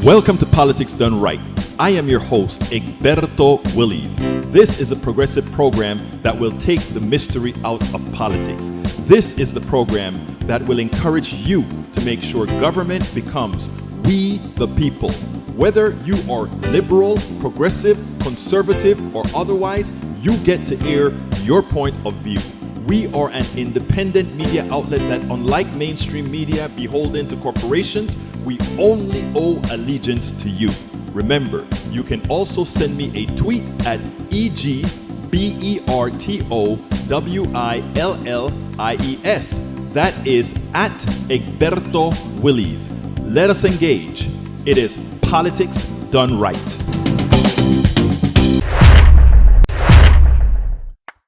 Welcome to Politics Done Right. I am your host, Egberto Willies. This is a progressive program that will take the mystery out of politics. This is the program that will encourage you to make sure government becomes we the people. Whether you are liberal, progressive, conservative, or otherwise, you get to air your point of view. We are an independent media outlet that, unlike mainstream media beholden to corporations, we only owe allegiance to you. Remember, you can also send me a tweet at EGBERTOWILLIES. That is at Egberto Willies. Let us engage. It is Politics Done Right.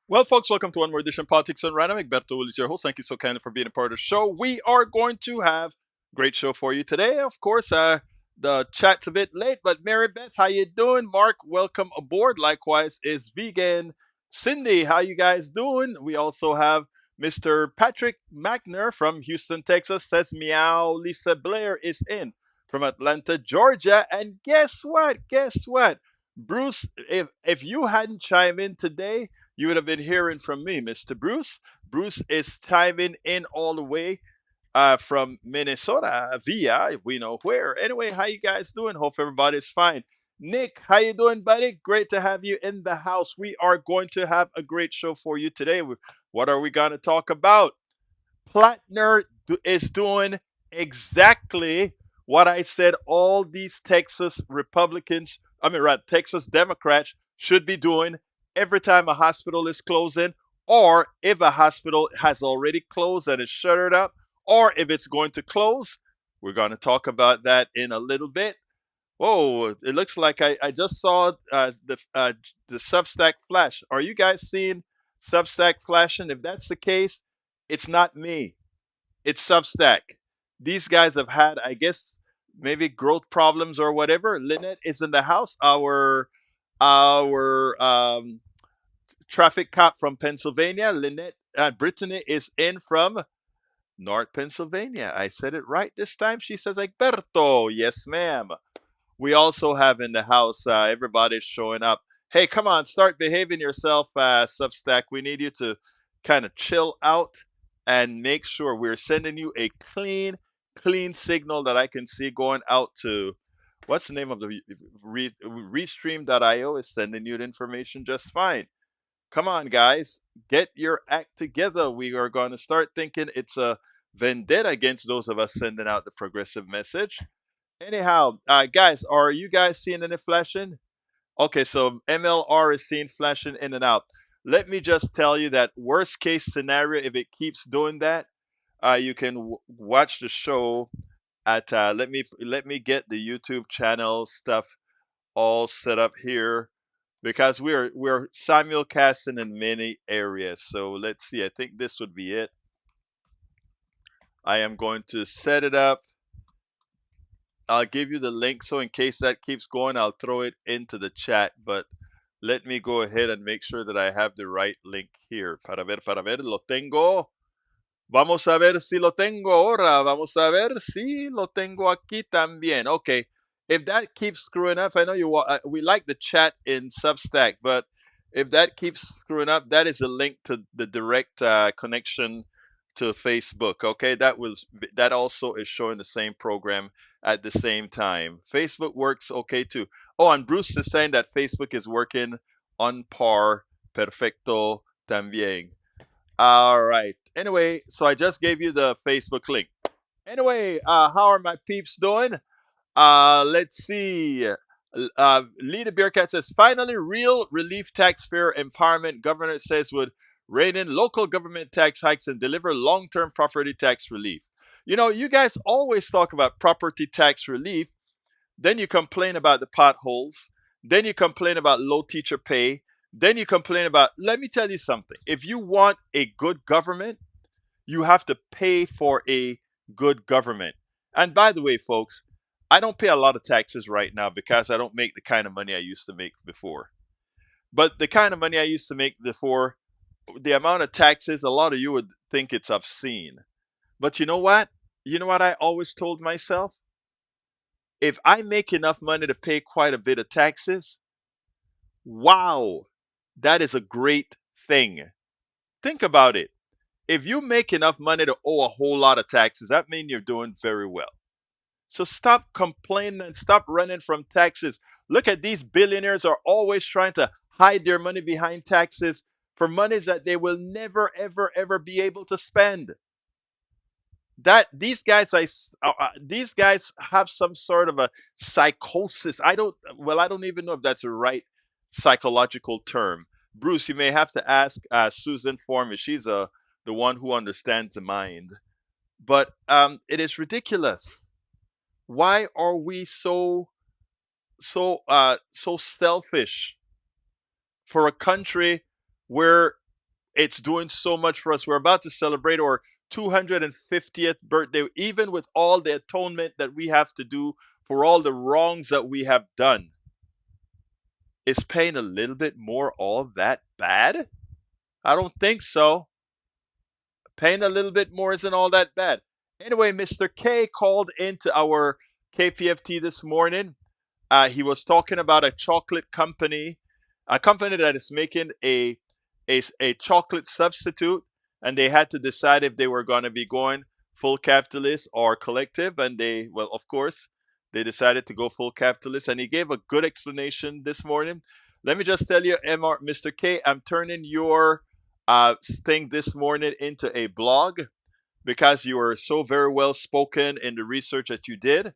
Well, folks, welcome to one more edition of Politics Done Right. I'm Egberto Willies, your host. Thank you so kindly for being a part of the show. We are going to have a great show for you today. Of course, the chat's a bit late, but Mary Beth, how you doing? Mark, welcome aboard. Likewise is Vegan. Cindy, how you guys doing? We also have Mr. Patrick Magner from Houston, Texas. Says meow. Lisa Blair is in from Atlanta, Georgia. And guess what? Guess what? Bruce, if you hadn't chimed in today, you would have been hearing from me, Mr. Bruce. Bruce is chiming in all the way from Minnesota via we know where. Anyway, how you guys doing? Hope everybody's fine. Nick, how you doing, buddy? Great to have you in the house. We are going to have a great show for you today. What are we going to talk about? Platner is doing exactly what I said all these Texas Texas Democrats should be doing every time a hospital is closing, or if a hospital has already closed and it's shuttered up, or if it's going to close. We're going to talk about that in a little bit. Whoa, it looks like I just saw the Substack flash. Are you guys seeing Substack flashing? If that's the case, it's not me. It's Substack. These guys have had, I guess, maybe growth problems or whatever. Lynette is in the house. Our traffic cop from Pennsylvania. Lynette Brittany is in from North Pennsylvania. I said it right this time. She says, Egberto. Yes, ma'am. We also have in the house, everybody's showing up. Hey, come on, start behaving yourself, Substack. We need you to kind of chill out and make sure we're sending you a clean signal that I can see going out to, what's the name of the Restream.io is sending you the information just fine. Come on, guys, get your act together. We are going to start thinking it's a vendetta against those of us sending out the progressive message. Anyhow, guys, are you guys seeing any flashing? Okay, so MLR is seeing flashing in and out. Let me just tell you that worst case scenario, if it keeps doing that, you can watch the show at let me get the YouTube channel stuff all set up here, because we're simulcasting in many areas. So let's see. I think this would be it. I am going to set it up. I'll give you the link, so in case that keeps going, I'll throw it into the chat. But let me go ahead and make sure that I have the right link here. Para ver, lo tengo. Vamos a ver si lo tengo ahora. Vamos a ver si lo tengo aquí también. Okay. If that keeps screwing up, I know we like the chat in Substack, but if that keeps screwing up, that is a link to the direct connection to Facebook. Okay, that also is showing the same program at the same time. Facebook works okay too. Oh, and Bruce is saying that Facebook is working on par, perfecto también. All right. Anyway, so I just gave you the Facebook link. Anyway, how are my peeps doing? Let's see. Lita Bearcat says, finally, real relief taxpayer empowerment. Governor says would rein in local government tax hikes and deliver long-term property tax relief. You know, you guys always talk about property tax relief. Then you complain about the potholes. Then you complain about low teacher pay. Then you complain about, let me tell you something. If you want a good government, you have to pay for a good government. And by the way, folks, I don't pay a lot of taxes right now because I don't make the kind of money I used to make before. But the kind of money I used to make before, the amount of taxes, a lot of you would think it's obscene. But you know what? You know what I always told myself? if I make enough money to pay quite a bit of taxes, wow, that is a great thing. Think about it. If you make enough money to owe a whole lot of taxes, that means you're doing very well. So stop complaining and stop running from taxes. Look at these billionaires are always trying to hide their money behind taxes for monies that they will never, ever, ever be able to spend. That these guys have some sort of a psychosis. I don't even know if that's a right psychological term. Bruce, you may have to ask Susan for me. She's the one who understands the mind. But it is ridiculous. Why are we so selfish for a country where it's doing so much for us? We're about to celebrate our 250th birthday, even with all the atonement that we have to do for all the wrongs that we have done. Is paying a little bit more all that bad? I don't think so. Paying a little bit more isn't all that bad. Anyway, Mr. K called into our KPFT this morning. He was talking about a chocolate company, a company that is making a chocolate substitute, and they had to decide if they were going to be going full capitalist or collective. And well, of course, they decided to go full capitalist. And he gave a good explanation this morning. Let me just tell you, Mr. K, I'm turning your thing this morning into a blog because you were so very well spoken in the research that you did.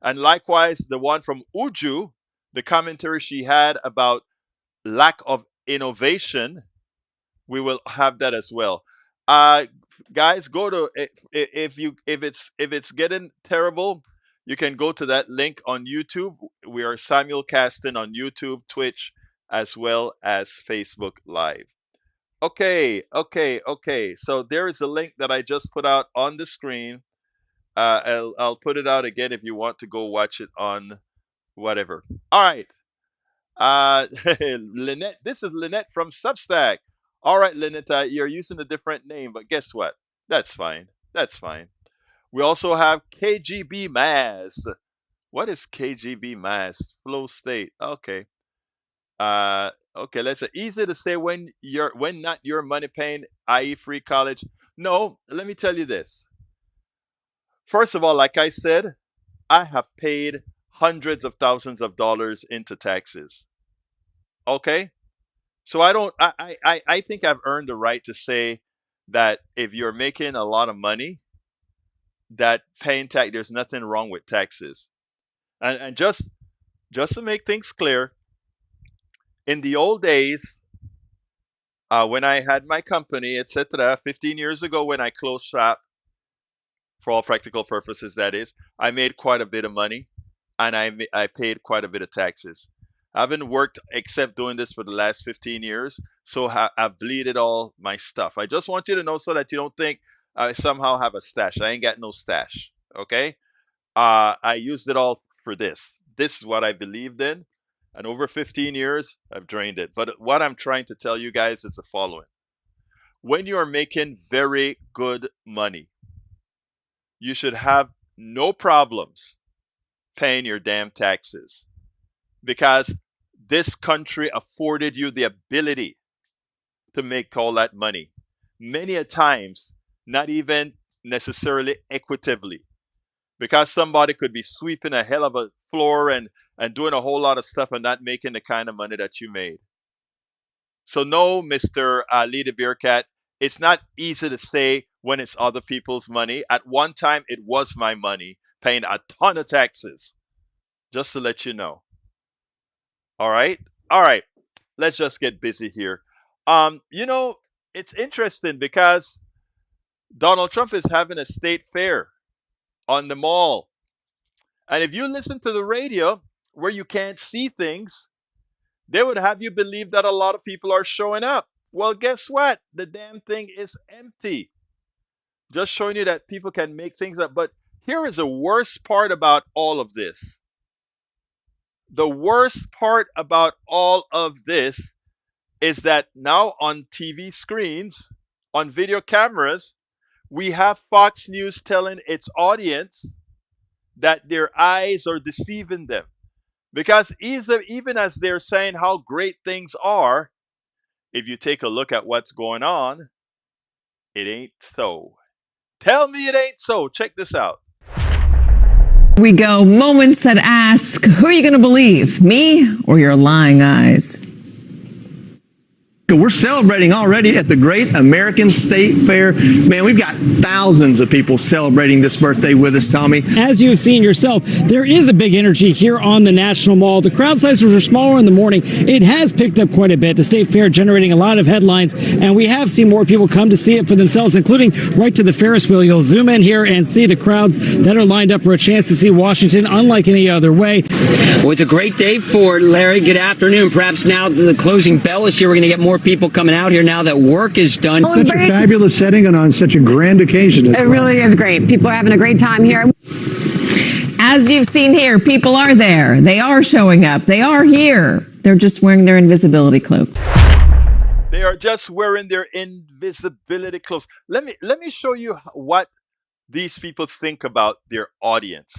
And likewise, the one from Uju, the commentary she had about lack of innovation, we will have that as well. Uh, Guys, go to if it's getting terrible, you can go to that link on YouTube. We are simulcasting on YouTube, Twitch, as well as Facebook Live. Okay, okay, okay. So there is a link that I just put out on the screen. I'll put it out again if you want to go watch it on whatever. All right. Lynette, this is Lynette from Substack. All right, Lynette, you're using a different name, but guess what? That's fine. That's fine. We also have KGB Mass. What is KGB Mass? Flow state. Okay. Okay, let's say easy to say when not your money paying, i.e. free college. No, let me tell you this. First of all, like I said, I have paid hundreds of thousands of dollars into taxes. Okay? So I think I've earned the right to say that if you're making a lot of money, that paying tax, there's nothing wrong with taxes. And just to make things clear, in the old days, when I had my company, etc., 15 years ago when I closed shop, for all practical purposes, that is, I made quite a bit of money, and I paid quite a bit of taxes. I haven't worked except doing this for the last 15 years, so I've bleeded all my stuff. I just want you to know so that you don't think I somehow have a stash. I ain't got no stash. Okay, I used it all for this. This is what I believed in, and over 15 years, I've drained it. But what I'm trying to tell you guys is the following: when you are making very good money, you should have no problems paying your damn taxes because this country afforded you the ability to make all that money. Many a times, not even necessarily equitably, because somebody could be sweeping a hell of a floor and doing a whole lot of stuff and not making the kind of money that you made. So no, Mr. Lee the Beer Cat, it's not easy to say when it's other people's money. At one time, it was my money, paying a ton of taxes. Just to let you know. All right, all right. Let's just get busy here. You know, it's interesting because Donald Trump is having a state fair on the mall, and if you listen to the radio where you can't see things, they would have you believe that a lot of people are showing up. Well, guess what? The damn thing is empty. Just showing you that people can make things up. But here is the worst part about all of this. The worst part about all of this is that now on TV screens, on video cameras, we have Fox News telling its audience that their eyes are deceiving them. Because even as they're saying how great things are, if you take a look at what's going on, it ain't so. Tell me it ain't so. Check this out. We go. Moments that ask, who are you going to believe, me or your lying eyes? We're celebrating already at the Great American State Fair. Man, we've got thousands of people celebrating this birthday with us, Tommy. As you've seen yourself, there is a big energy here on the National Mall. The crowd sizes are smaller in the morning. It has picked up quite a bit. The State Fair generating a lot of headlines, and we have seen more people come to see it for themselves, including right to the Ferris wheel. You'll zoom in here and see the crowds that are lined up for a chance to see Washington unlike any other way. Well, it's a great day for it, Larry. Good afternoon. Perhaps now the closing bell is here. We're going to get more people coming out here now that work is done. Such a fabulous setting and on such a grand occasion. It really is great. People are having a great time here. As you've seen here, people are there. They are showing up. They are here. They're just wearing their invisibility cloak. They are just wearing their invisibility clothes. Let me show you what these people think about their audience.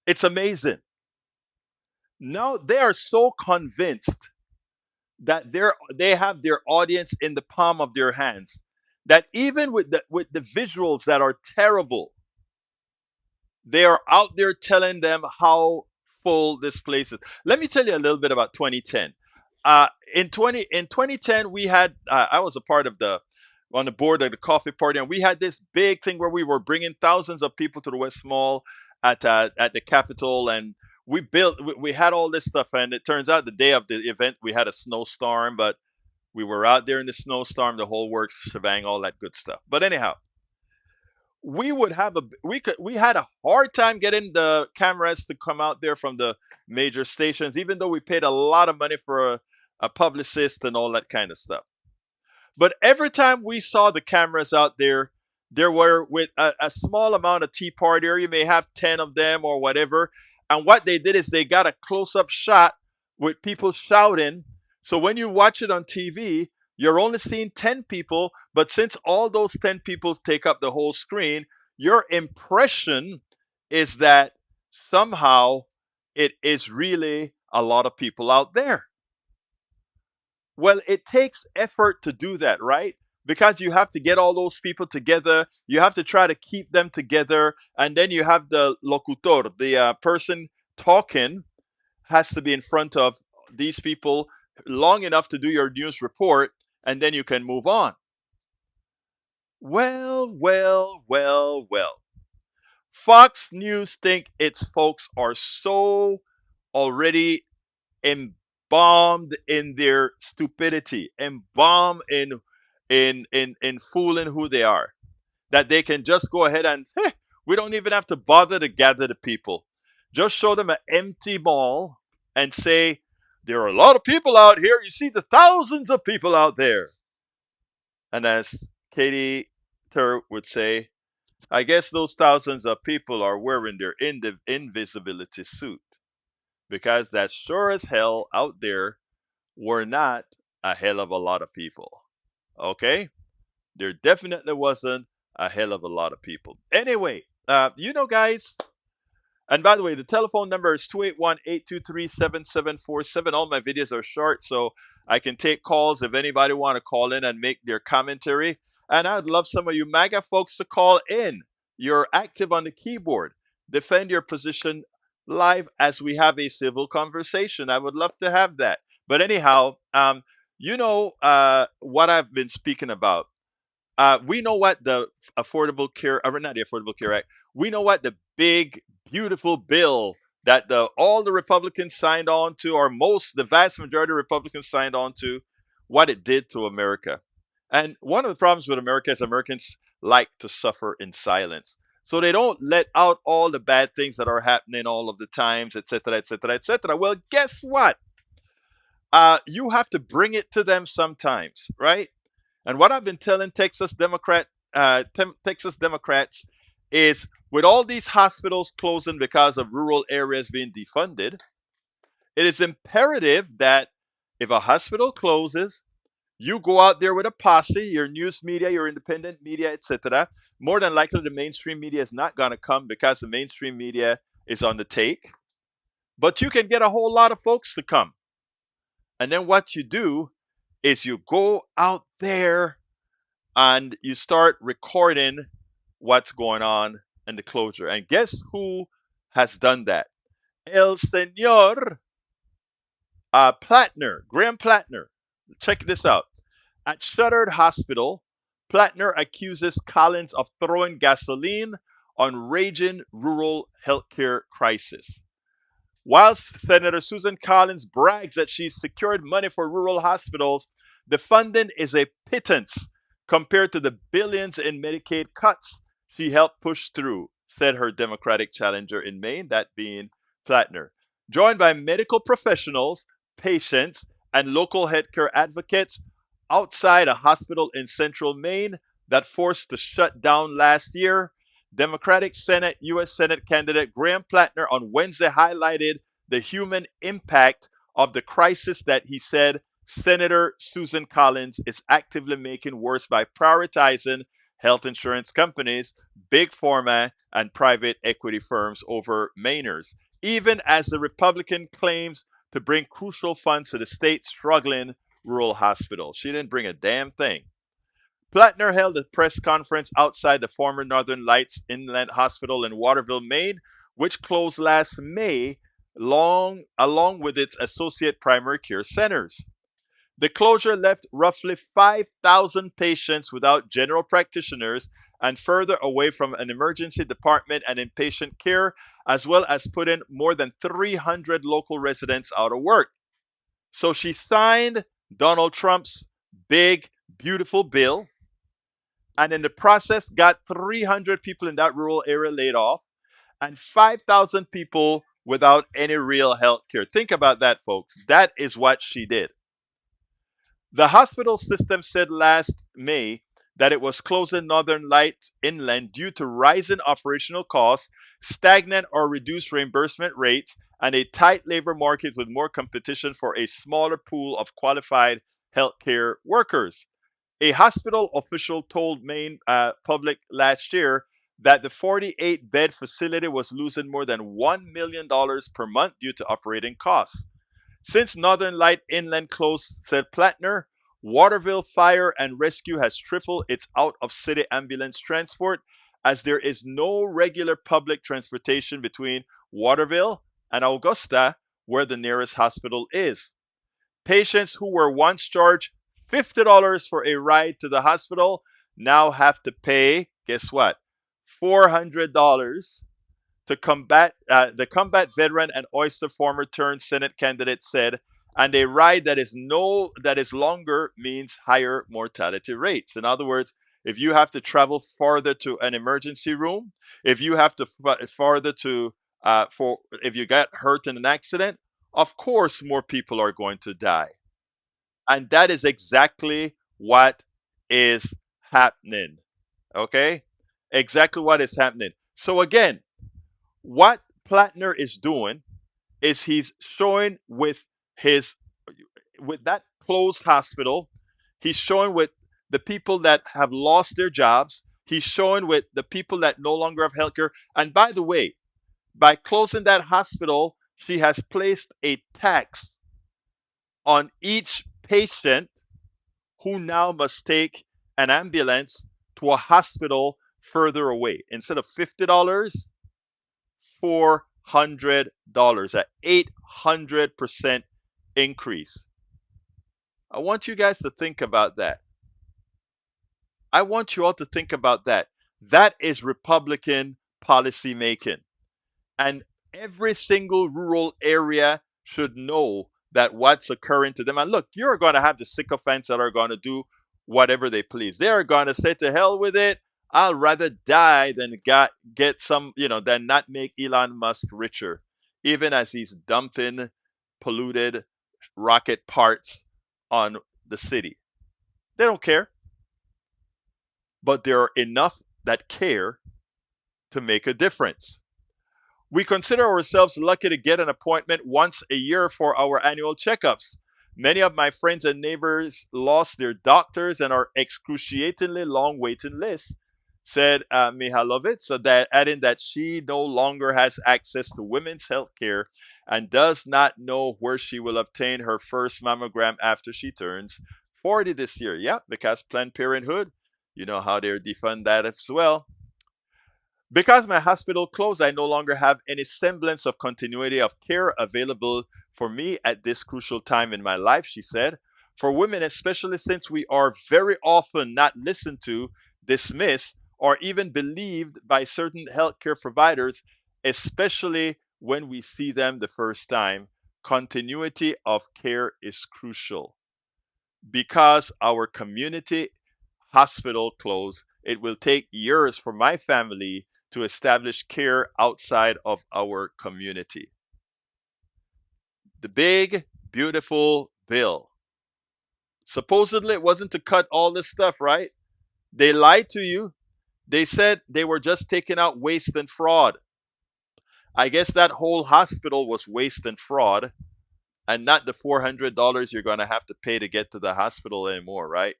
It's amazing. Now they are so convinced that they have their audience in the palm of their hands that even with the visuals that are terrible, they are out there telling them how full this place is. Let me tell you a little bit about 2010. In 2010, we had I was a part of on the board of the coffee party, and we had this big thing where we were bringing thousands of people to the West Mall at the Capitol, and we had all this stuff. And it turns out the day of the event we had a snowstorm, but we were out there in the snowstorm, the whole works, shebang, all that good stuff. But anyhow, we had a hard time getting the cameras to come out there from the major stations, even though we paid a lot of money for a publicist and all that kind of stuff. But every time we saw the cameras out there, there were with a small amount of tea party, or you may have 10 of them or whatever. And what they did is they got a close-up shot with people shouting. So when you watch it on TV, you're only seeing 10 people. But since all those 10 people take up the whole screen, your impression is that somehow it is really a lot of people out there. Well, it takes effort to do that, right? Because you have to get all those people together. You have to try to keep them together. And then you have the locutor, the person talking, has to be in front of these people long enough to do your news report. And then you can move on. Well. Fox News think its folks are so already embalmed in their stupidity, embalmed in fooling who they are, that they can just go ahead and we don't even have to bother to gather the people. Just show them an empty mall and say, there are a lot of people out here. You see the thousands of people out there. And as Katie Tur would say, I guess those thousands of people are wearing their invisibility suit, because that sure as hell out there were not a hell of a lot of people. Okay? There definitely wasn't a hell of a lot of people. Anyway, guys, and by the way, the telephone number is 281-823-7747. All my videos are short, so I can take calls if anybody want to call in and make their commentary. And I'd love some of you MAGA folks to call in. You're active on the keyboard. Defend your position live as we have a civil conversation. I would love to have that. But anyhow, what I've been speaking about. We know what the Affordable Care, or not the Affordable Care Act. We know what the big, beautiful bill that all the Republicans signed on to, or the vast majority of Republicans signed on to, what it did to America. And one of the problems with America is Americans like to suffer in silence. So they don't let out all the bad things that are happening all of the times, etc., etc., etc. Well, guess what? You have to bring it to them sometimes, right? And what I've been telling Texas Democrats is, with all these hospitals closing because of rural areas being defunded, it is imperative that if a hospital closes, you go out there with a posse, your news media, your independent media, etc. more than likely the mainstream media is not going to come because the mainstream media is on the take. But you can get a whole lot of folks to come. And then what you do is you go out there and you start recording what's going on in the closure. And guess who has done that? El Señor Platner, Graham Platner. Check this out. At Shuttered Hospital, Platner accuses Collins of throwing gasoline on raging rural healthcare crisis. While Senator Susan Collins brags that she's secured money for rural hospitals, the funding is a pittance compared to the billions in Medicaid cuts she helped push through, said her Democratic challenger in Maine, that being Platner. Joined by medical professionals, patients, and local healthcare advocates outside a hospital in central Maine that forced to shut down last year, Democratic U.S. Senate candidate Graham Platner on Wednesday highlighted the human impact of the crisis that he said Senator Susan Collins is actively making worse by prioritizing health insurance companies, big pharma, and private equity firms over Mainers, even as the Republican claims to bring crucial funds to the state's struggling rural hospitals. She didn't bring a damn thing. Platner held a press conference outside the former Northern Lights Inland Hospital in Waterville, Maine, which closed last May, along with its associate primary care centers. The closure left roughly 5,000 patients without general practitioners and further away from an emergency department and inpatient care, as well as putting more than 300 local residents out of work. So she signed Donald Trump's big, beautiful bill, and in the process got 300 people in that rural area laid off and 5,000 people without any real health care. Think about that, folks. That is what she did. The hospital system said last May that it was closing Northern Lights Inland due to rising operational costs, stagnant or reduced reimbursement rates, and a tight labor market with more competition for a smaller pool of qualified healthcare workers. A hospital official told Maine Public last year that the 48-bed facility was losing more than $1 million per month due to operating costs. Since Northern Light Inland closed, said Platner, Waterville Fire and Rescue has tripled its out-of-city ambulance transport as there is no regular public transportation between Waterville and Augusta, where the nearest hospital is. Patients who were once charged $50 for a ride to the hospital now have to pay, guess what? $400 to combat the combat veteran and Oyster former turned Senate candidate said, and a ride that is longer means higher mortality rates. In other words, if you have to travel farther to an emergency room, if you have to farther to for if you get hurt in an accident, of course more people are going to die. And that is exactly what is happening. Okay? Exactly what is happening. So again, what Platner is doing is he's showing with that closed hospital, he's showing with the people that have lost their jobs, he's showing with the people that no longer have healthcare. And by the way, by closing that hospital, she has placed a tax on each patient who now must take an ambulance to a hospital further away. Instead of $50, $400, an 800% increase. I want you guys to think about that. I want you all to think about that. That is Republican policy making. And every single rural area should know that what's occurring to them. And look, you're going to have the sycophants that are going to do whatever they please. They are going to say to hell with it. I'll rather die than get some, than not make Elon Musk richer, even as he's dumping polluted rocket parts on the city. They don't care. But there are enough that care to make a difference. We consider ourselves lucky to get an appointment once a year for our annual checkups. Many of my friends and neighbors lost their doctors and are excruciatingly long waiting lists. said Mihalovic, so that adding that she no longer has access to women's health care and does not know where she will obtain her first mammogram after she turns 40 this year. Yeah, because Planned Parenthood, you know how they defund that as well. Because my hospital closed, I no longer have any semblance of continuity of care available for me at this crucial time in my life, she said. For women, especially since we are very often not listened to, dismissed, or even believed by certain healthcare providers, especially when we see them the first time, continuity of care is crucial. Because our community hospital closed, it will take years for my family to establish care outside of our community. The big, beautiful bill. Supposedly, it wasn't to cut all this stuff, right? They lied to you. They said they were just taking out waste and fraud. I guess that whole hospital was waste and fraud, and not the $400 you're going to have to pay to get to the hospital anymore, right?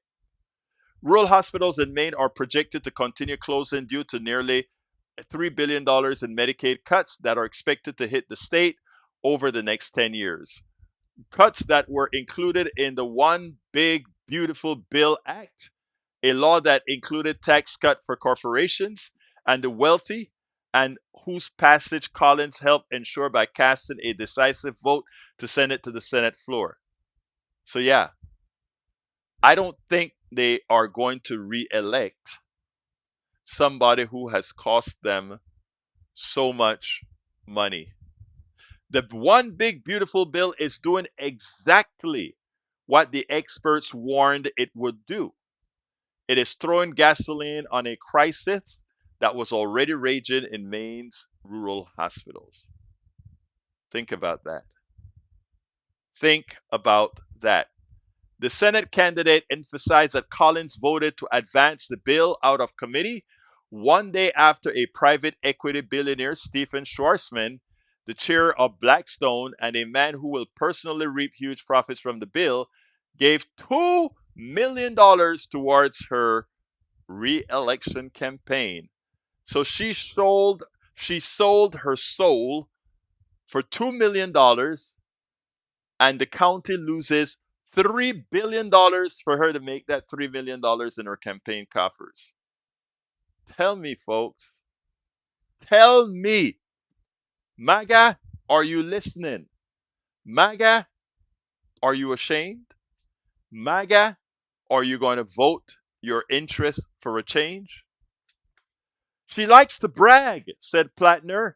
Rural hospitals in Maine are projected to continue closing due to nearly $3 billion in Medicaid cuts that are expected to hit the state over the next 10 years. Cuts that were included in the One Big Beautiful Bill Act, a law that included tax cut for corporations and the wealthy, and whose passage Collins helped ensure by casting a decisive vote to send it to the Senate floor. So, yeah, I don't think they are going to re-elect somebody who has cost them so much money. The One Big Beautiful Bill is doing exactly what the experts warned it would do. It is throwing gasoline on a crisis that was already raging in Maine's rural hospitals. Think about that. Think about that. The Senate candidate emphasized that Collins voted to advance the bill out of committee one day after a private equity billionaire, Stephen Schwarzman, the chair of Blackstone and a man who will personally reap huge profits from the bill, gave $2 million towards her re-election campaign. So she sold her soul for $2 million, and the county loses $3 billion for her to make that $3 million in her campaign coffers. Tell me, folks. Tell me. MAGA, are you listening? MAGA, are you ashamed? MAGA, are you going to vote your interest for a change? She likes to brag, said Platner,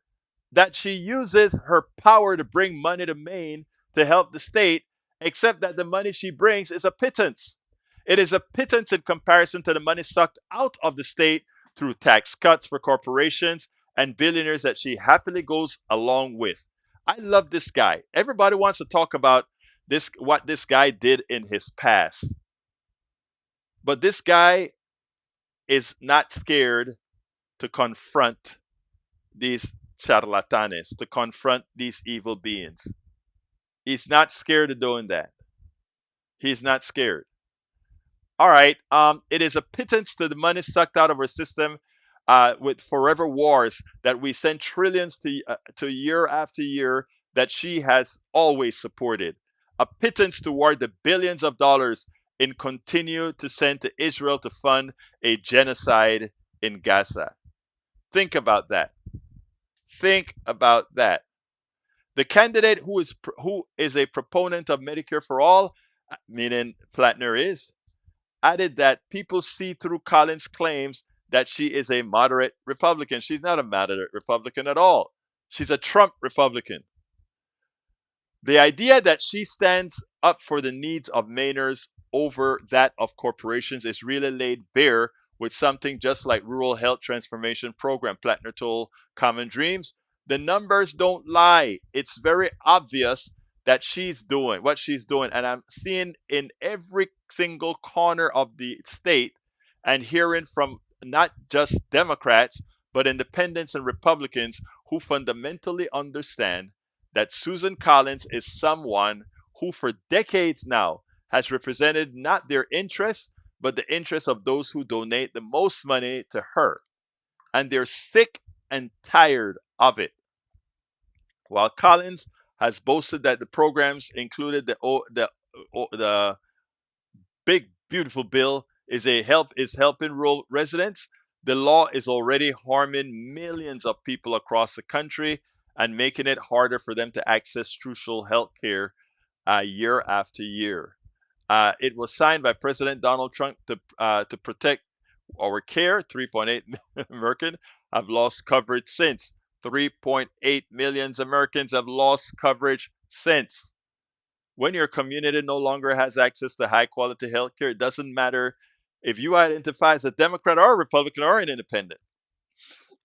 that she uses her power to bring money to Maine to help the state, except that the money she brings is a pittance. It is a pittance in comparison to the money sucked out of the state through tax cuts for corporations and billionaires that she happily goes along with. I love this guy. Everybody wants to talk about what this guy did in his past. But this guy is not scared to confront these charlatanes, to confront these evil beings. He's not scared of doing that. He's not scared. All right. It is a pittance to the money sucked out of our system with forever wars that we send trillions to year after year that she has always supported. A pittance toward the billions of dollars in continue to send to Israel to fund a genocide in Gaza. Think about that. Think about that. The candidate who is a proponent of Medicare for all, meaning Platner is, added that people see through Collins' claims that she is a moderate Republican. She's not a moderate Republican at all. She's a Trump Republican. The idea that she stands up for the needs of Mainers over that of corporations is really laid bare with something just like Rural Health Transformation Program, Platner told Common Dreams. The numbers don't lie. It's very obvious that she's doing what she's doing. And I'm seeing in every single corner of the state and hearing from not just Democrats, but independents and Republicans who fundamentally understand that Susan Collins is someone who for decades now has represented not their interests, but the interests of those who donate the most money to her. And they're sick and tired of it. While Collins has boasted that the programs included the big beautiful bill is helping rural residents, the law is already harming millions of people across the country and making it harder for them to access crucial health care year after year. It was signed by President Donald Trump to protect our care. 3.8 million Americans have lost coverage since. 3.8 million Americans have lost coverage since. When your community no longer has access to high quality health care, it doesn't matter if you identify as a Democrat or a Republican or an independent,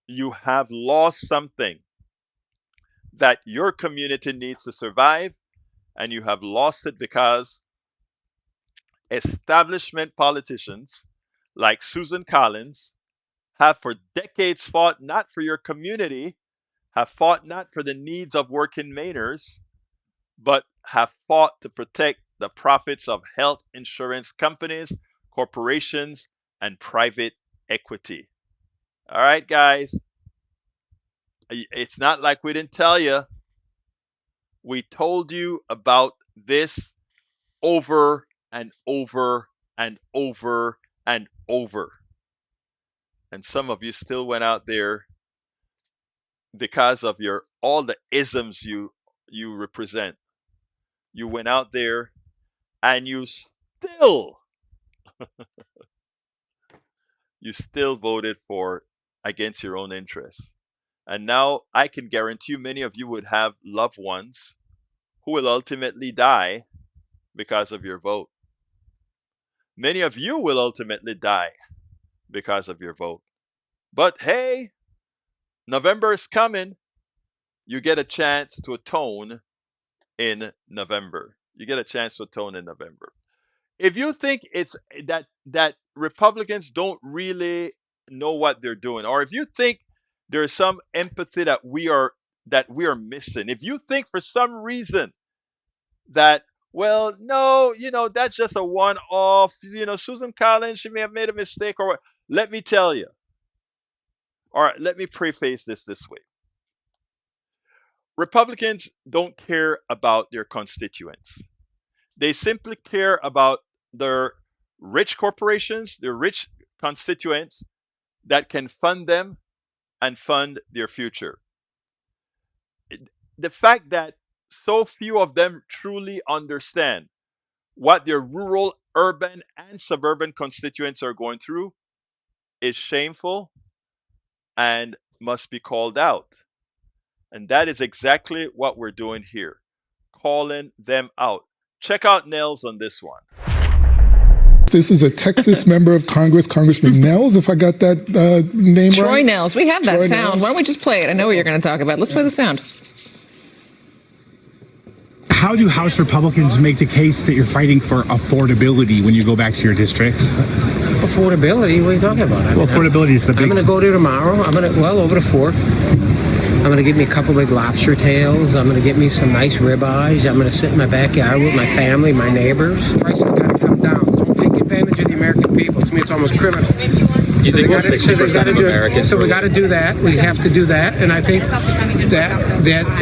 you have lost something that your community needs to survive, and you have lost it because establishment politicians like Susan Collins have for decades fought not for your community, have fought not for the needs of working Mainers, but have fought to protect the profits of health insurance companies, corporations, and private equity. All right, guys. It's not like we didn't tell you. We told you about this over and over and over and over. And some of you still went out there because of all the isms you represent. You went out there and you still voted for against your own interests. And now I can guarantee you many of you would have loved ones who will ultimately die because of your vote. Many of you will ultimately die because of your vote. But hey, November is coming. You get a chance to atone in November. You get a chance to atone in November. If you think it's that Republicans don't really know what they're doing, or if you think there's some empathy that we are missing, if you think for some reason that, well, no, that's just a one-off, Susan Collins, she may have made a mistake, or what, let me tell you. All right, let me preface this way. Republicans don't care about their constituents. They simply care about their rich corporations, their rich constituents that can fund them and fund their future. The fact that so few of them truly understand what their rural, urban, and suburban constituents are going through is shameful and must be called out. And that is exactly what we're doing here, calling them out. Check out Nehls on this one. This is a Texas member of Congress, Congressman Nehls, if I got that name Troy right. Nehls. We have that Troy sound. Nehls. Why don't we just play it? I know what you're going to talk about. Let's play the sound. How do House Republicans make the case that you're fighting for affordability when you go back to your districts? Affordability? What are you talking about? Affordability is the big... I'm going to go there tomorrow. Over the 4th. I'm going to get me a couple big lobster tails. I'm going to get me some nice ribeyes. I'm going to sit in my backyard with my family, my neighbors. Prices got to come down. Don't take advantage of the American people. To me, it's almost criminal. So we got to do that. We have to do that. And I think that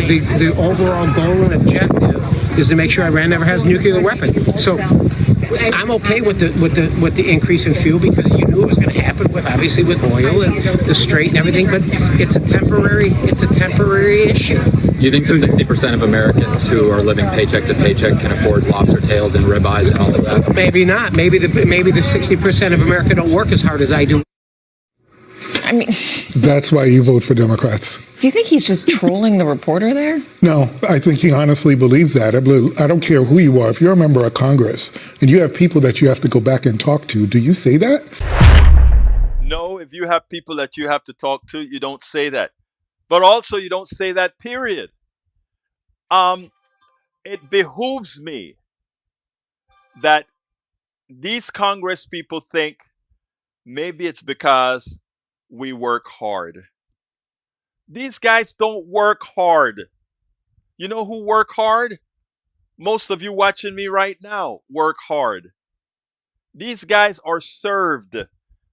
the overall goal and objective is to make sure Iran never has a nuclear weapon. So I'm okay with the increase in fuel because you knew it was going to happen with oil and the Strait and everything. But it's a temporary issue. You think the 60% of Americans who are living paycheck to paycheck can afford lobster tails and ribeyes and all of that? Maybe not. Maybe the 60% of America don't work as hard as I do. I mean, that's why you vote for Democrats. Do you think he's just trolling the reporter there? No, I think he honestly believes that. I don't care who you are. If you're a member of Congress and you have people that you have to go back and talk to, do you say that? No, if you have people that you have to talk to, you don't say that. But also, you don't say that, period. It behooves me that these Congress people think maybe it's because we work hard. These guys don't work hard. You know who work hard? Most of you watching me right now work hard. These guys are served.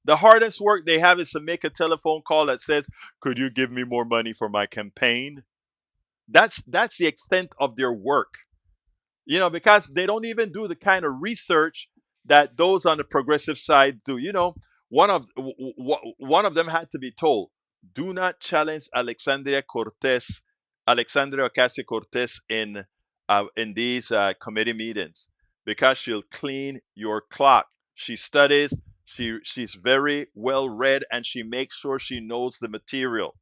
The hardest work they have is to make a telephone call that says, "Could you give me more money for my campaign?" That's the extent of their work. Because they don't even do the kind of research that those on the progressive side do. One of them had to be told, "Do not challenge Alexandria Ocasio-Cortez in these committee meetings because she'll clean your clock." She studies. She's very well read, and she makes sure she knows the material.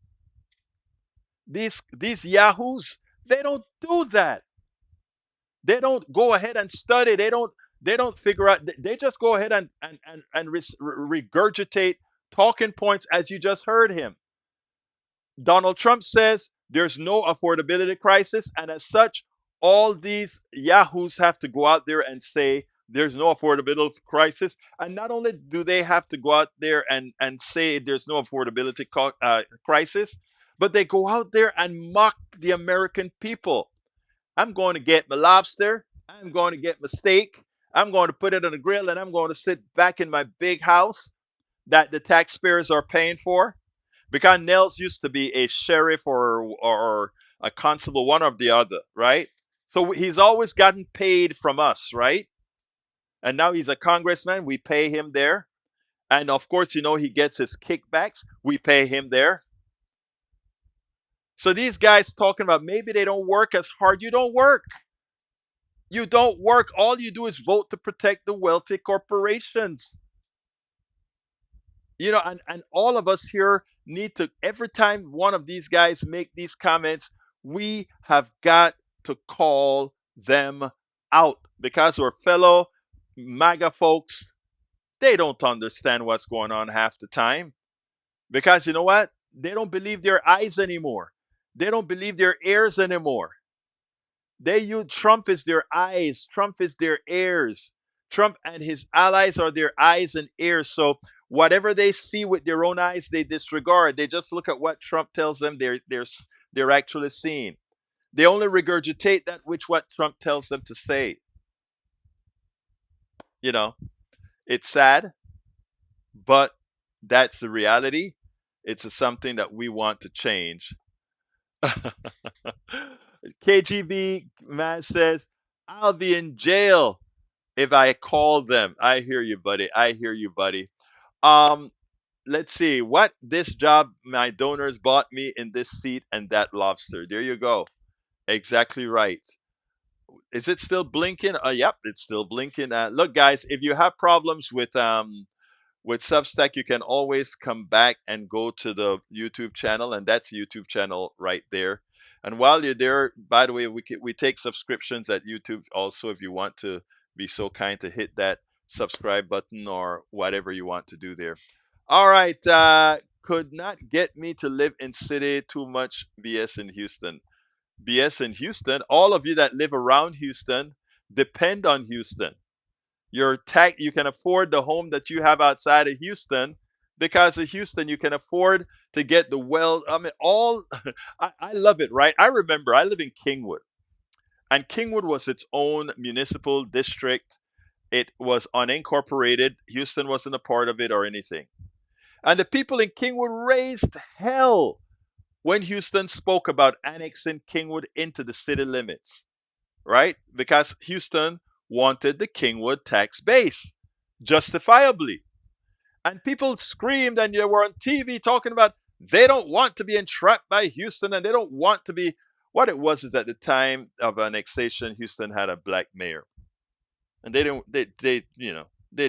These yahoos, they don't do that. They don't go ahead and study. They don't figure out. They just go ahead and regurgitate talking points as you just heard him. Donald Trump says there's no affordability crisis, and as such, all these yahoos have to go out there and say there's no affordability crisis. And not only do they have to go out there and say there's no affordability crisis, but they go out there and mock the American people. I'm going to get my lobster. I'm going to get my steak. I'm going to put it on the grill, and I'm going to sit back in my big house that the taxpayers are paying for. Because Nehls used to be a sheriff or a constable, one or the other, right? So he's always gotten paid from us, right? And now he's a congressman. We pay him there. And of course, he gets his kickbacks. We pay him there. So these guys talking about maybe they don't work as hard. You don't work. You don't work. All you do is vote to protect the wealthy corporations. And all of us here need to, every time one of these guys make these comments, we have got to call them out because our fellow MAGA folks, they don't understand what's going on half the time. Because you know what? They don't believe their eyes anymore. They don't believe their ears anymore. They use Trump is their eyes. Trump is their ears. Trump and his allies are their eyes and ears. So whatever they see with their own eyes, they disregard. They just look at what Trump tells them they're actually seeing. They only regurgitate that which what Trump tells them to say. It's sad, but that's the reality. It's something that we want to change. KGB man says, "I'll be in jail if I call them." I hear you, buddy. I hear you, buddy. Let's see what this job my donors bought me in this seat and that lobster. There you go. Exactly right. Is it still blinking? Yep, it's still blinking. Look, guys, if you have problems with Substack, you can always come back and go to the YouTube channel, and that's YouTube channel right there. And while you're there, by the way, we take subscriptions at YouTube also. If you want to be so kind to hit that subscribe button or whatever you want to do there. All right, could not get me to live in city. Too much BS in Houston. BS in Houston. All of you that live around Houston depend on Houston. You can afford the home that you have outside of Houston because of Houston. You can afford to get the I love it, right? I remember I live in Kingwood, and Kingwood was its own municipal district. It was unincorporated. Houston wasn't a part of it or anything. And the people in Kingwood raised hell when Houston spoke about annexing Kingwood into the city limits, right? Because Houston wanted the Kingwood tax base, justifiably. And people screamed, and they were on TV talking about they don't want to be entrapped by Houston, and they don't want to be. What it was is at the time of annexation, Houston had a black mayor, and they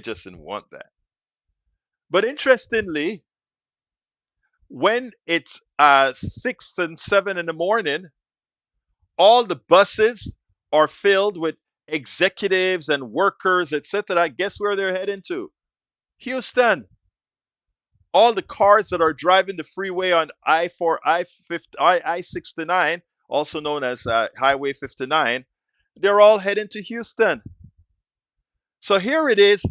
just didn't want that. But interestingly, when it's 6 and 7 in the morning, all the buses are filled with executives and workers, etc. Guess where they're heading to? Houston. All the cars that are driving the freeway on I-69, also known as Highway 59, they're all heading to Houston. So here it is.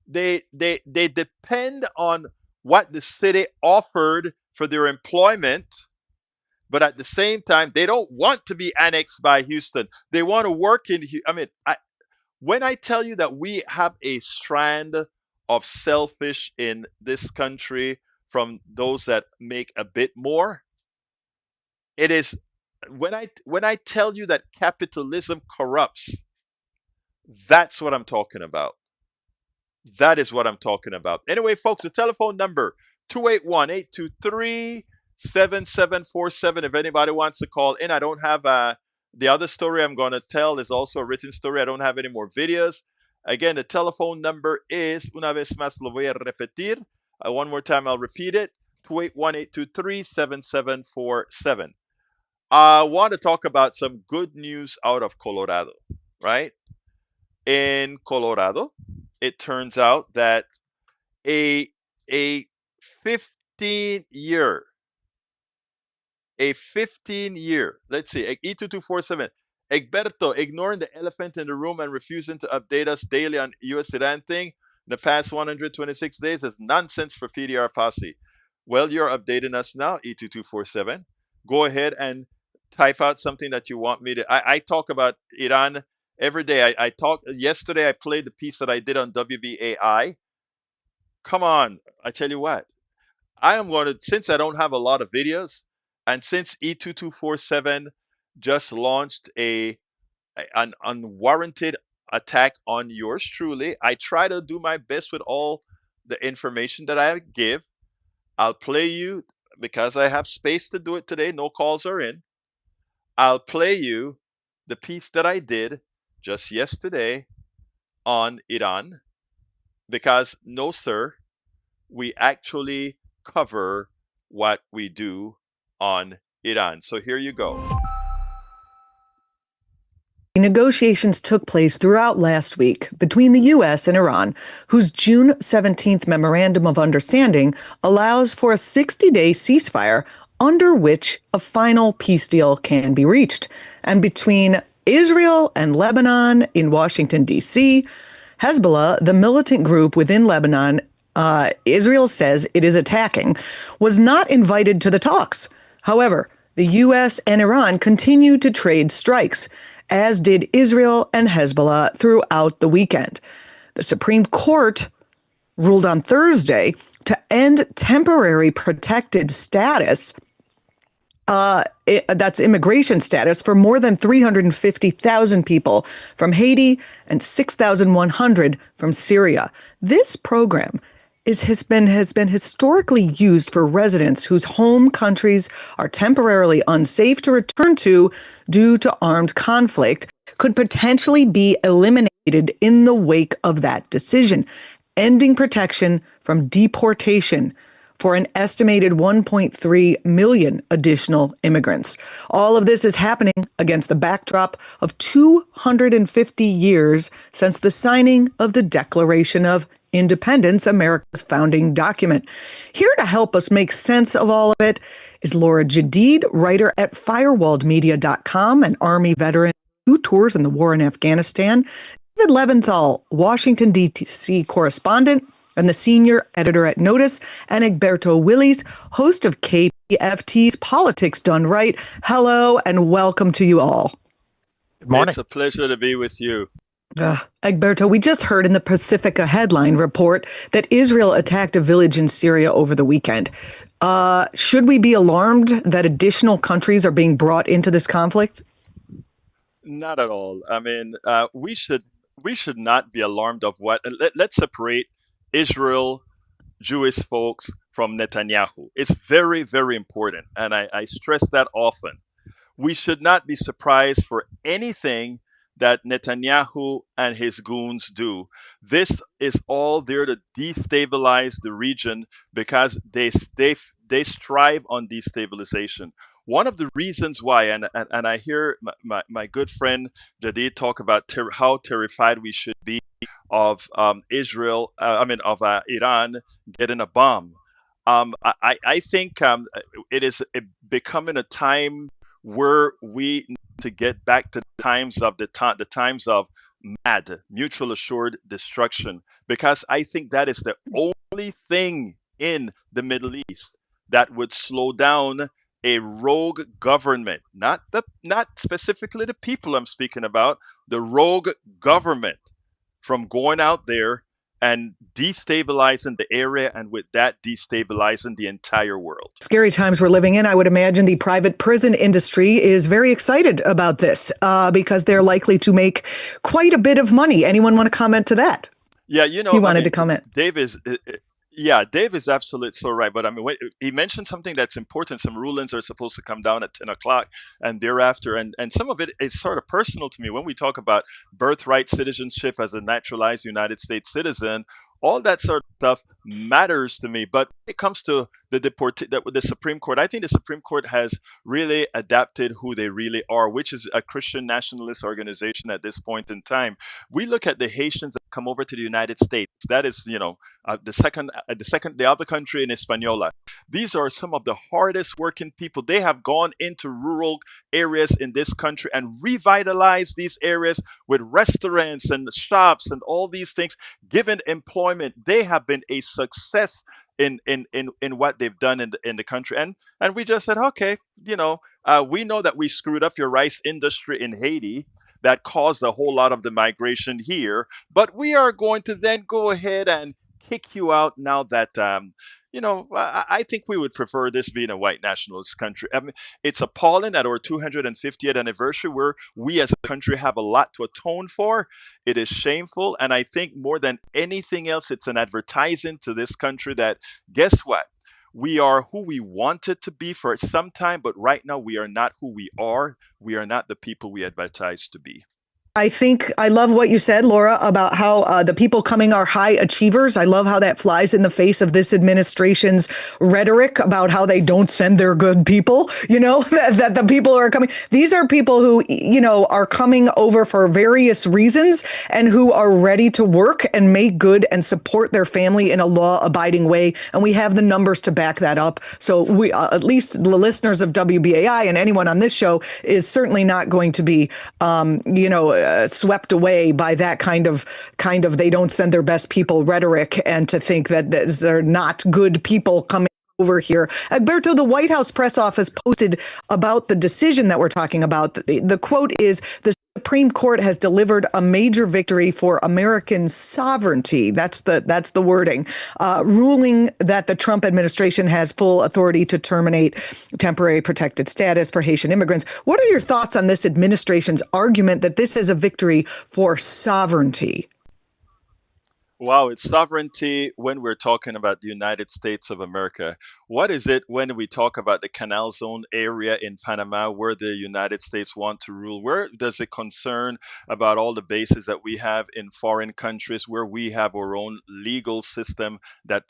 They depend on what the city offered for their employment, but at the same time, they don't want to be annexed by Houston. They want to work in. When I tell you that we have a strand of selfish in this country from those that make a bit more, it is when I tell you that capitalism corrupts, that's what I'm talking about. That is what I'm talking about. Anyway, folks, the telephone number 281-823-7747. If anybody wants to call in, I don't have the other story I'm going to tell is also a written story. I don't have any more videos. Again, the telephone number is, una vez más lo voy a repetir. One more time, I'll repeat it. 281-823-7747. I want to talk about some good news out of Colorado, right? In Colorado, it turns out that a a 15-year a 15-year, let's see, E2247, Egberto, ignoring the elephant in the room and refusing to update us daily on US Iran thing in the past 126 days is nonsense for PDR posse. Well, you're updating us now, E2247. Go ahead and type out something that you want me to. I talk about Iran every day. I talk yesterday. I played the piece that I did on WBAI. Come on, I tell you what. I am going to, since I don't have a lot of videos, and since E2247 just launched an unwarranted attack on yours truly, I try to do my best with all the information that I give. I'll play you, because I have space to do it today, no calls are in. I'll play you the piece that I did just yesterday on Iran, because no, sir, we actually cover what we do on Iran. So here you go. Negotiations took place throughout last week between the U.S. and Iran, whose June 17th Memorandum of Understanding allows for a 60-day ceasefire under which a final peace deal can be reached. And between Israel and Lebanon in Washington, D.C., Hezbollah, the militant group within Lebanon, Israel says it is attacking, was not invited to the talks. However, the U.S. and Iran continue to trade strikes, as did Israel and Hezbollah throughout the weekend. The Supreme Court ruled on Thursday to end temporary protected status, that's immigration status, for more than 350,000 people from Haiti and 6,100 from Syria. This program has been historically used for residents whose home countries are temporarily unsafe to return to due to armed conflict, could potentially be eliminated in the wake of that decision, ending protection from deportation for an estimated 1.3 million additional immigrants. All of this is happening against the backdrop of 250 years since the signing of the Declaration of Independence, America's founding document. Here to help us make sense of all of it is Laura Jadid, writer at firewalledmedia.com, an Army veteran, 2 tours in the war in Afghanistan, David Leventhal, Washington, D.C. correspondent, and the senior editor at Notice, and Egberto Willies, host of KPFT's Politics Done Right. Hello, and welcome to you all. Good morning. It's a pleasure to be with you. Egberto, we just heard in the Pacifica headline report that Israel attacked a village in Syria over the weekend. Should we be alarmed that additional countries are being brought into this conflict? Not at all. I mean, we should not be alarmed of what. Let's separate Israel, Jewish folks from Netanyahu. It's very, very important, and I stress that often. We should not be surprised for anything that Netanyahu and his goons do. This is all there to destabilize the region, because they strive on destabilization. One of the reasons why, and I hear my good friend Jadid talk about how terrified we should be of Iran getting a bomb. I think it is becoming a time where we need to get back to the times of mad, mutual assured destruction, because I think that is the only thing in the Middle East that would slow down a rogue government, not specifically the people I'm speaking about, the rogue government from going out there and destabilizing the area, and with that, destabilizing the entire world. Scary times we're living in. I would imagine the private prison industry is very excited about this because they're likely to make quite a bit of money. Anyone want to comment to that? Yeah, He wanted to comment. Dave is absolutely so right. But I mean, he mentioned something that's important. Some rulings are supposed to come down at 10 o'clock and thereafter. And some of it is sort of personal to me. When we talk about birthright citizenship as a naturalized United States citizen, all that sort of stuff matters to me. But when it comes to the Supreme Court, I think the Supreme Court has really adapted who they really are, which is a Christian nationalist organization at this point in time. We look at the Haitians that come over to the United States. That is, the other country in Hispaniola. These are some of the hardest working people. They have gone into rural areas in this country and revitalized these areas with restaurants and shops and all these things, given employment. They have been a success in what they've done in the country, and we just said, okay, we know that we screwed up your rice industry in Haiti. That caused a whole lot of the migration here, but we are going to then go ahead and kick you out now that I think we would prefer this being a white nationalist country. I mean, it's appalling at our 250th anniversary, where we as a country have a lot to atone for. It is shameful, and I think more than anything else, it's an advertising to this country that, guess what? We are who we wanted to be for some time, but right now we are not who we are. We are not the people we advertised to be. I think I love what you said, Laura, about how the people coming are high achievers. I love how that flies in the face of this administration's rhetoric about how they don't send their good people, that the people who are coming. These are people who, are coming over for various reasons and who are ready to work and make good and support their family in a law abiding way. And we have the numbers to back that up. So we, at least the listeners of WBAI and anyone on this show, is certainly not going to be, swept away by that kind of they don't send their best people rhetoric, and to think that they're not good people coming over here. Alberto, the White House press office posted about the decision that we're talking about. The quote is, "The Supreme Court has delivered a major victory for American sovereignty." That's the wording, ruling that the Trump administration has full authority to terminate temporary protected status for Haitian immigrants. What are your thoughts on this administration's argument that this is a victory for sovereignty? Wow, it's sovereignty when we're talking about the United States of America. What is it when we talk about the Canal Zone area in Panama where the United States want to rule? Where does it concern about all the bases that we have in foreign countries where we have our own legal system that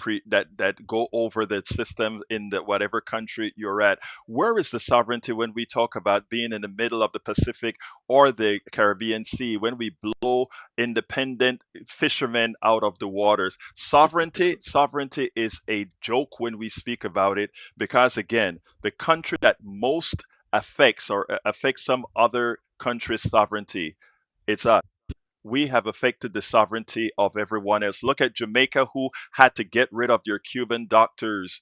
go over the system in the whatever country you're at? Where is the sovereignty when we talk about being in the middle of the Pacific or the Caribbean Sea, when we blow independent fishermen out of the waters? Sovereignty is a joke when we speak about it, because again, the country that most affects some other country's sovereignty, it's us. We have affected the sovereignty of everyone else. Look at Jamaica, who had to get rid of their Cuban doctors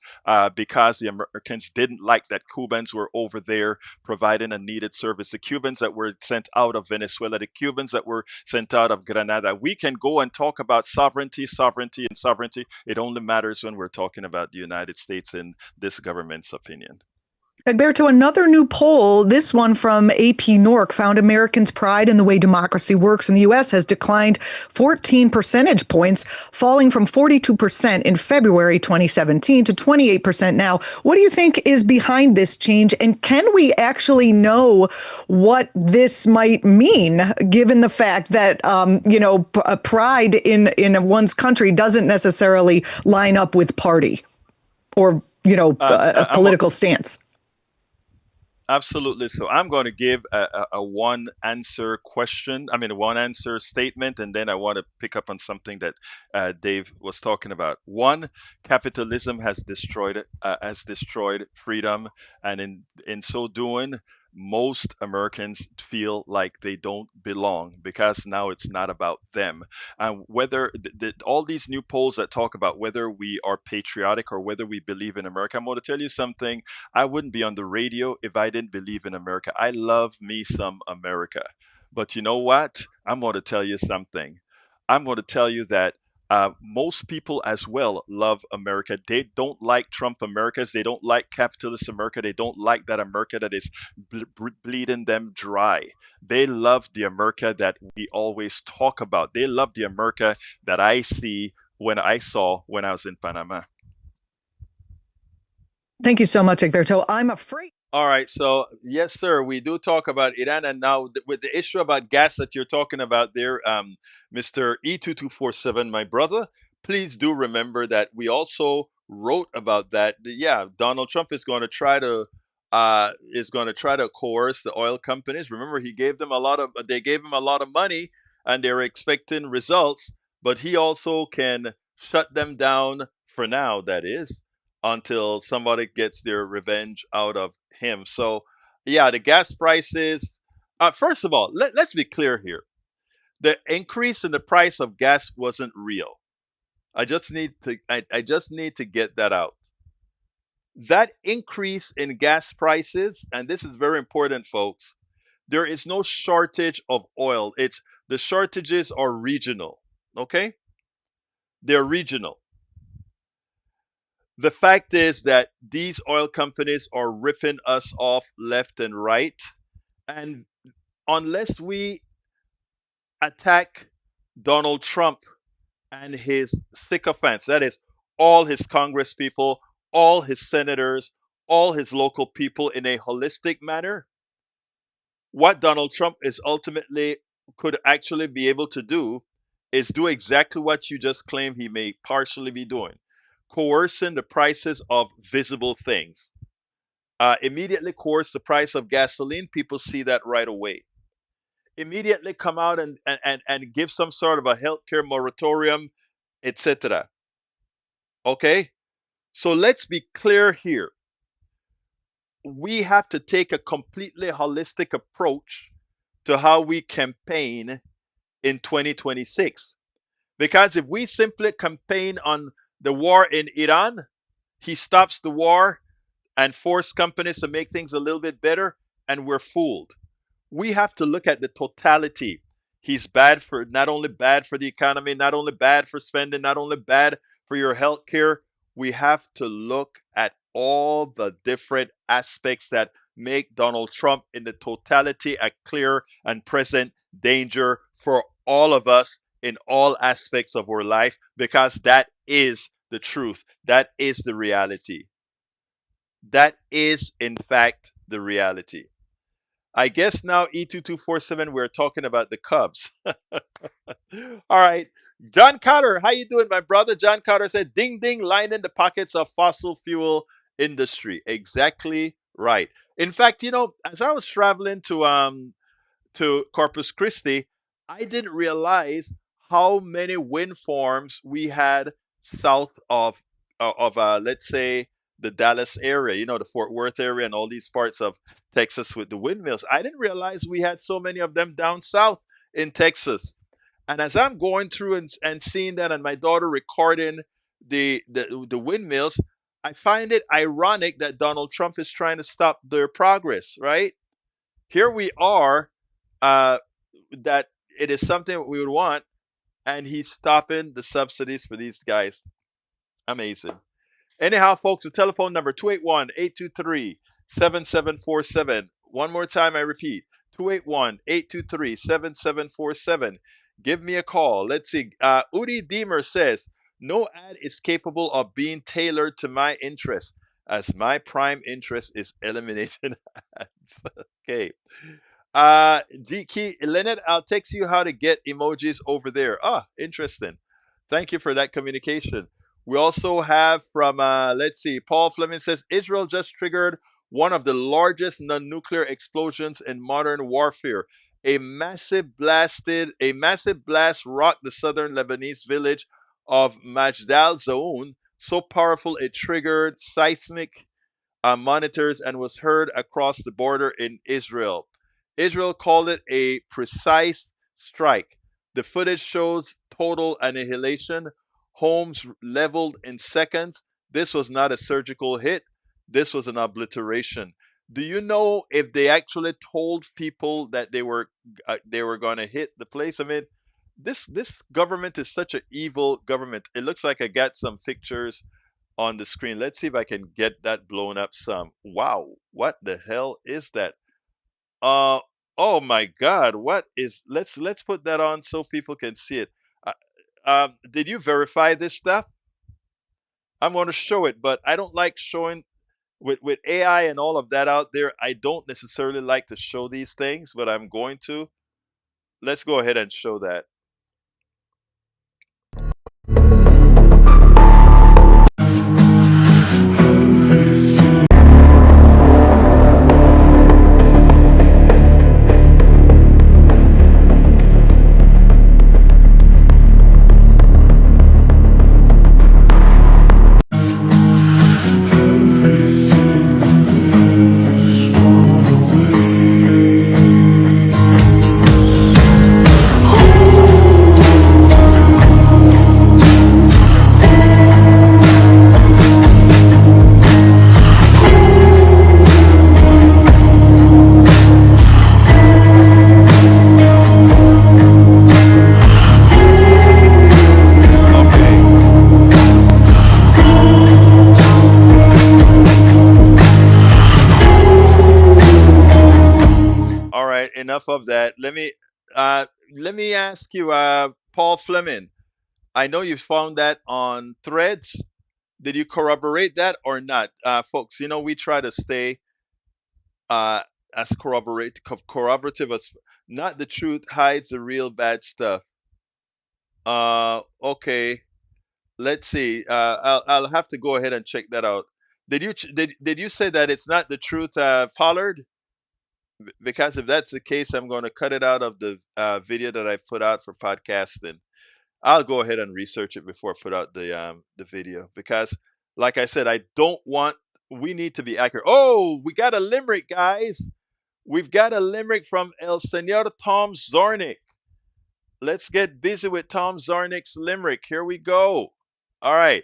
because the Americans didn't like that Cubans were over there providing a needed service. The Cubans that were sent out of Venezuela, the Cubans that were sent out of Grenada. We can go and talk about sovereignty. It only matters when we're talking about the United States in this government's opinion. Alberto, another new poll, this one from AP Norc, found Americans' pride in the way democracy works in the U.S. has declined 14 percentage points, falling from 42% in February 2017 to 28% now. What do you think is behind this change? And can we actually know what this might mean, given the fact that, pride in one's country doesn't necessarily line up with party or, a political stance? Absolutely. So I'm going to give a one answer statement, and then I want to pick up on something that Dave was talking about. One, capitalism has destroyed freedom, and in so doing, most Americans feel like they don't belong because now it's not about them. And whether all these new polls that talk about whether we are patriotic or whether we believe in America, I'm going to tell you something. I wouldn't be on the radio if I didn't believe in America. I love me some America. But you know what? I'm going to tell you something. I'm going to tell you that most people as well love America. They don't like Trump Americas. They don't like capitalist America. They don't like that America that is bleeding them dry. They love the America that we always talk about. They love the America that I saw when I was in Panama. Thank you so much, Egberto. I'm afraid. All right, so yes, sir, we do talk about Iran, and now with the issue about gas that you're talking about there, Mr. E2247, my brother, please do remember that we also wrote about that. Yeah, Donald Trump is going to try to coerce the oil companies. Remember, they gave him a lot of money, and they were expecting results, but he also can shut them down for now. That is until somebody gets their revenge out of him. So, yeah, the gas prices. First of all, let's be clear here. The increase in the price of gas wasn't real. I just need to get that out. That increase in gas prices, and this is very important, folks. There is no shortage of oil. The shortages are regional. Okay, they're regional. The fact is that these oil companies are ripping us off left and right. And unless we attack Donald Trump and his sycophants, that is, all his Congress people, all his senators, all his local people in a holistic manner, what Donald Trump is ultimately could actually be able to do is do exactly what you just claimed he may partially be doing, coercing the prices of visible things. Immediately coerce the price of gasoline. People see that right away. Immediately come out and give some sort of a healthcare moratorium, etc. Okay? So let's be clear here. We have to take a completely holistic approach to how we campaign in 2026. Because if we simply campaign on the war in Iran, he stops the war and force companies to make things a little bit better, and we're fooled. We have to look at the totality. He's not only bad for the economy, not only bad for spending, not only bad for your health care. We have to look at all the different aspects that make Donald Trump in the totality a clear and present danger for all of us in all aspects of our life, because that is the truth. That is the reality. That is, in fact, the reality. I guess now, E2247, we're talking about the Cubs. All right. John Carter, how you doing, my brother? John Carter said, ding, ding, line in the pockets of fossil fuel industry. Exactly right. In fact, as I was traveling to Corpus Christi, I didn't realize how many wind farms we had south of let's say the Dallas area, the Fort Worth area, and all these parts of Texas with the windmills. I didn't realize we had so many of them down south in Texas. And as I'm going through and seeing that, and my daughter recording the windmills, I find it ironic that Donald Trump is trying to stop their progress. Right here, we are. That it is something we would want, and he's stopping the subsidies for these guys. Amazing. Anyhow, folks, the telephone number 281-823-7747. One more time, I repeat, 281-823-7747. Give me a call. Let's see. Udi Deemer says, no ad is capable of being tailored to my interest, as my prime interest is eliminating ads. Okay. GK Leonard, I'll text you how to get emojis over there. Interesting. Thank you for that communication. We also have from let's see, Paul Fleming says Israel just triggered one of the largest non-nuclear explosions in modern warfare. A massive blast rocked the southern Lebanese village of Majdal Zaun, so powerful it triggered seismic monitors and was heard across the border in Israel. Israel called it a precise strike. The footage shows total annihilation, homes leveled in seconds. This was not a surgical hit, this was an obliteration. Do you know if they actually told people that they were going to hit the place? I mean, this government is such an evil government. It looks like I got some pictures on the screen. Let's see if I can get that blown up some. Wow, what the hell is that? Uh oh my God, what is? Let's put that on so people can see it. Uh, did you verify this stuff? I'm going to show it, but I don't like showing with AI and all of that out there. I don't necessarily like to show these things, but I'm going to. Let's go ahead and show that. All right, enough of that. Let me ask you, Paul Fleming. I know you found that on Threads. Did you corroborate that or not, folks? You know we try to stay uh, as corroborative as not the truth hides the real bad stuff. Okay, let's see. I'll have to go ahead and check that out. Did you say that it's not the truth, Pollard? Because if that's the case, I'm going to cut it out of the video that I put out for podcasting. I'll go ahead and research it before I put out the video because, like I said, I don't want. We need to be accurate. Oh, we got a limerick, guys. We've got a limerick from El Senor Tom Zornick. Let's get busy with Tom Zornick's limerick. Here we go. All right.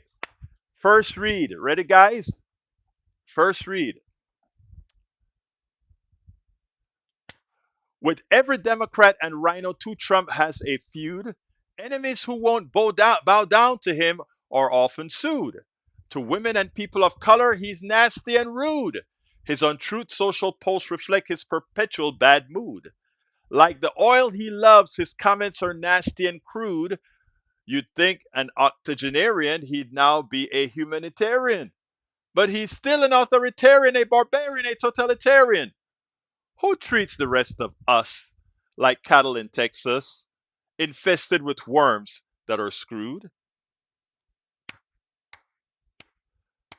First read. Ready, guys? First read. With every Democrat and Rhino to Trump has a feud. Enemies who won't bow down to him are often sued. To women and people of color, he's nasty and rude. His untruth social posts reflect his perpetual bad mood. Like the oil he loves, his comments are nasty and crude. You'd think an octogenarian, he'd now be a humanitarian. But he's still an authoritarian, a barbarian, a totalitarian. Who treats the rest of us like cattle in Texas, infested with worms that are screwed?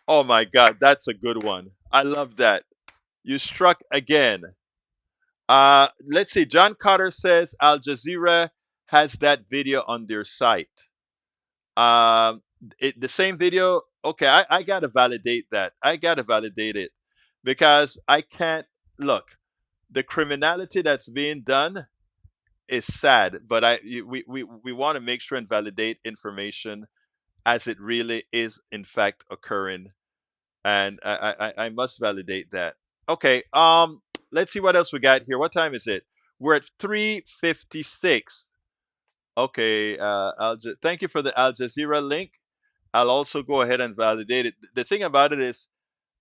Oh my God, that's a good one. I love that. You struck again. Let's see. John Carter says Al Jazeera has that video on their site. The same video. Okay, I gotta validate that. I gotta validate it because I can't look. The criminality that's being done is sad, but we want to make sure and validate information as it really is in fact occurring, and I must validate that. Okay, let's see what else we got here. What time is it? We're at 3:56. Okay, thank you for the Al Jazeera link. I'll also go ahead and validate it. The thing about it is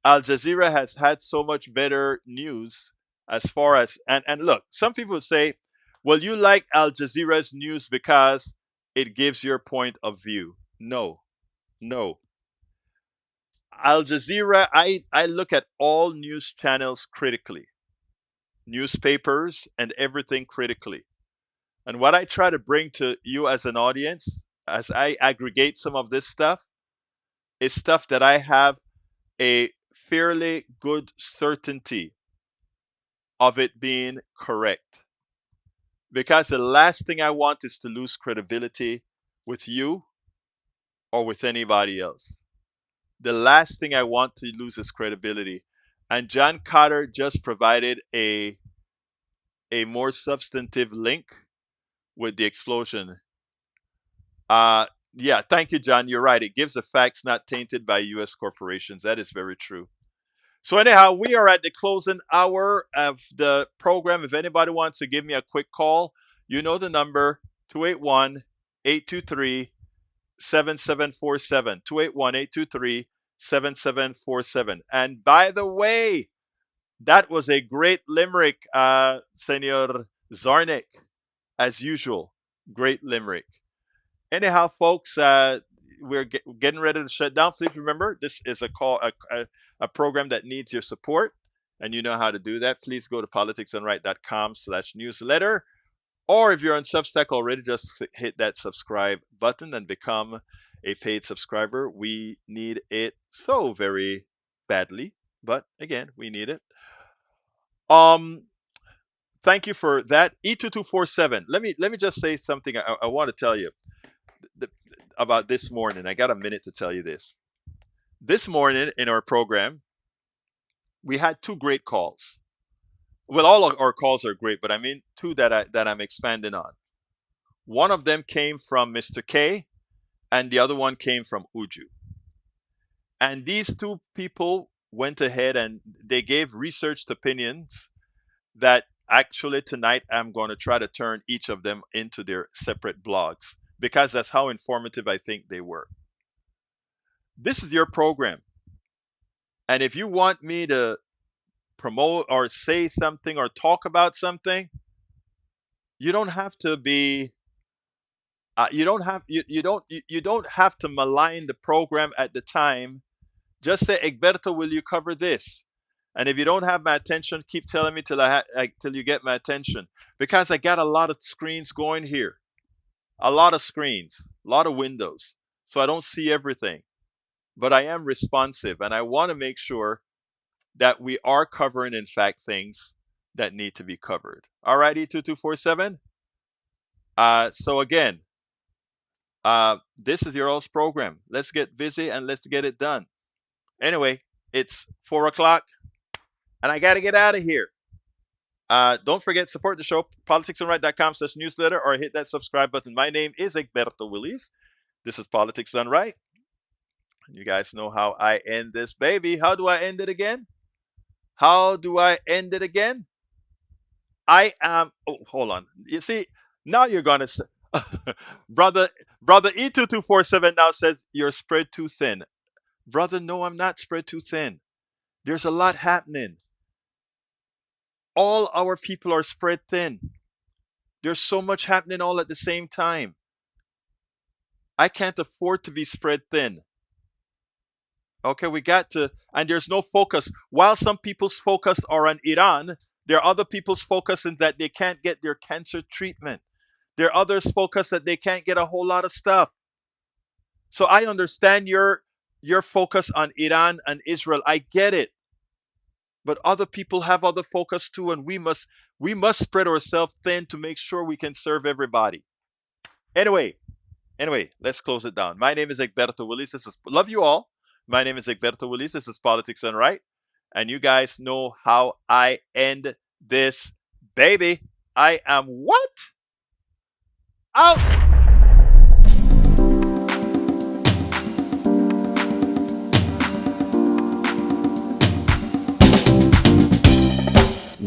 Al Jazeera has had so much better news as far as and look, some people say, well, you like Al Jazeera's news because it gives your point of view. No, no. Al Jazeera, I look at all news channels critically, newspapers and everything critically. And what I try to bring to you as an audience, as I aggregate some of this stuff, is stuff that I have a fairly good certainty of it being correct. Because the last thing I want is to lose credibility with you or with anybody else. The last thing I want to lose is credibility. And John Cotter just provided a more substantive link with the explosion. Yeah, thank you, John. You're right. It gives the facts not tainted by U.S. corporations. That is very true. So anyhow, we are at the closing hour of the program. If anybody wants to give me a quick call, you know the number, 281-823-7747. 281-823-7747. And by the way, that was a great limerick, Senor Zarnik, as usual. Great limerick. Anyhow, folks, we're getting ready to shut down. Please remember, this is a program that needs your support, and you know how to do that. Please go to politicsdoneright.com/newsletter, or if you're on Substack already, just hit that subscribe button and become a paid subscriber. We need it so very badly, but again, we need it. Thank you for that. E2247. Let me just say something I want to tell you about this morning. I got a minute to tell you this. This morning in our program, we had two great calls. Well, all of our calls are great, but I mean two that I'm expanding on. One of them came from Mr. K, and the other one came from Uju. And these two people went ahead and they gave researched opinions that actually tonight I'm going to try to turn each of them into their separate blogs, because that's how informative I think they were. This is your program. And if you want me to promote or say something or talk about something, you don't have to be you don't have to malign the program at the time. Just say, Egberto, will you cover this? And if you don't have my attention, keep telling me till you get my attention, because I got a lot of screens going here. A lot of screens, a lot of windows. So I don't see everything, but I am responsive, and I want to make sure that we are covering, in fact, things that need to be covered. All right, E2247. So again, this is your all's program. Let's get busy and let's get it done. Anyway, it's 4 o'clock, and I got to get out of here. Don't forget, support the show, politicsdoneright.com/newsletter, or hit that subscribe button. My name is Egberto Willies. This is Politics Done Right. You guys know how I end this baby. How do I end it again? How do I end it again? I am, hold on. You see, now you're going to say, brother E2247 now says you're spread too thin. Brother, no, I'm not spread too thin. There's a lot happening. All our people are spread thin. There's so much happening all at the same time. I can't afford to be spread thin. Okay, we got to, and there's no focus. While some people's focus are on Iran, there are other people's focus in that they can't get their cancer treatment. There are others focus that they can't get a whole lot of stuff. So I understand your focus on Iran and Israel. I get it. But other people have other focus too, and we must spread ourselves thin to make sure we can serve everybody. Anyway, let's close it down. My name is Egberto Willies. Love you all. My name is Egberto Willies. This is Politics Done Right. And you guys know how I end this baby. I am what? Out!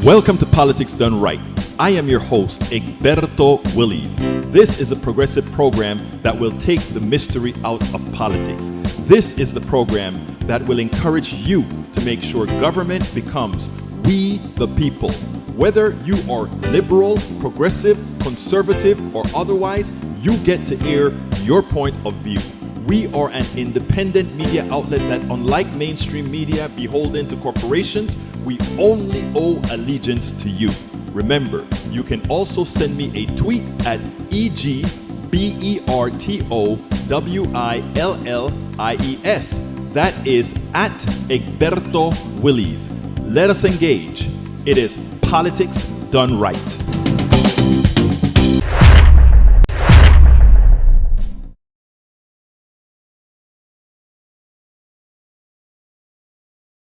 Welcome to Politics Done Right. I am your host, Egberto Willies. This is a progressive program that will take the mystery out of politics. This is the program that will encourage you to make sure government becomes we the people. Whether you are liberal, progressive, conservative, or otherwise, you get to air your point of view. We are an independent media outlet that, unlike mainstream media beholden to corporations, we only owe allegiance to you. Remember, you can also send me a tweet at EGBERTOWILLIES. That is at Egberto Willies. Let us engage. It is Politics Done Right.